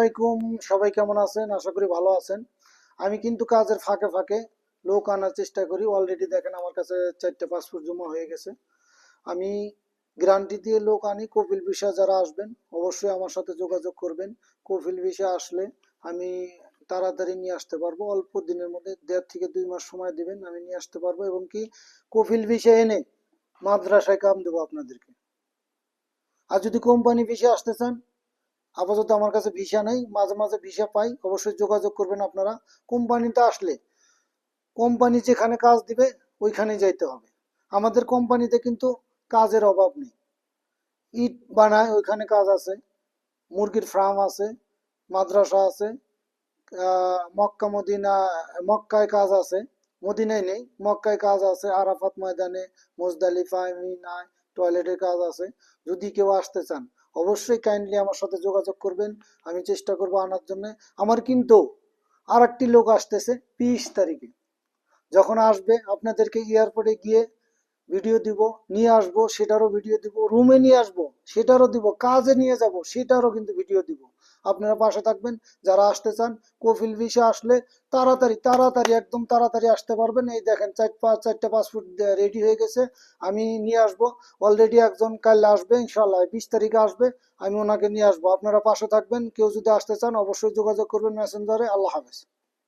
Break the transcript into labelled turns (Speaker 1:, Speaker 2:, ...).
Speaker 1: আলাইকুম। সবাই কেমন আছেন? আশা করি ভালো আছেন। আমি কিন্তু কাজের ফাঁকে ফাঁকে লোক আনার চেষ্টা করি। অলরেডি দেখেন আমার কাছে 4টে পাসপোর্ট জমা হয়ে গেছে। আমি গ্যারান্টি দিয়ে লোক আনি। কপিল ভিসা যারা আসবেন অবশ্যই আমার সাথে যোগাযোগ করবেন। কপিল ভিসা আসলে আমি তাড়াতাড়ি নিয়ে আসতে পারবো। অল্প দিনের মধ্যে 1.5 থেকে 2 মাস সময় দিবেন, আমি নিয়ে আসতে পারবো। এবং কি কপিল ভিসা এনে মাদ্রাসায় কাম দেবো আপনাদেরকে। আর যদি কোম্পানি ভিসা আসতে চান, আপাতত আমার কাছে ভিসা নেই, মাঝে মাঝে ভিসা পাই, অবশ্যই যোগাযোগ করবেন আপনারা। কোম্পানিতে আসলে কোম্পানি যেখানে কাজ দিবে ওইখানেই যাইতে হবে। আমাদের কোম্পানিতে কিন্তু কাজের অভাব নেই। ইট বানায় ওইখানে কাজ আছে, মুরগির ফার্ম আছে, মাদ্রাসা আছে, মক্কা মদিনা, মক্কায় কাজ আছে, মদিনায় নেই, মক্কায় কাজ আছে, আরাফাত ময়দানে, মুজদালিফায়, মিনায় টয়লেটের কাজ আছে। যদি কেউ আসতে চান অবশ্যই কাইন্ডলি আমার সাথে যোগাযোগ করবেন, আমি চেষ্টা করবো আনার জন্য। আমার কিন্তু আর একটি লোক আসতেছে 20 তারিখে। যখন আসবে আপনাদেরকে এয়ারপোর্টে গিয়ে ভিডিও দিব, নিয়ে আসবো সেটারও ভিডিও দিব, রুমে নিয়ে আসবো সেটারও দিব, কাজে নিয়ে যাব সেটারও কিন্তু ভিডিও দিব। আপনারা পাশে থাকবেন। যারা আসতে চান কফিল ভিসা আসলে তাড়াতাড়ি তাড়াতাড়ি একদম তাড়াতাড়ি আসতে পারবেন। এই দেখেন 4টে পাসপোর্ট রেডি হয়ে গেছে, আমি নিয়ে আসবো। অলরেডি একজন কাল আসবে, ইনশাল্লাহ 20 তারিখে আসবে, আমি ওনাকে নিয়ে আসবো। আপনারা পাশে থাকবেন। কেউ যদি আসতে চান অবশ্যই যোগাযোগ করবেন মেসেঞ্জারে। আল্লাহ হাফেজ।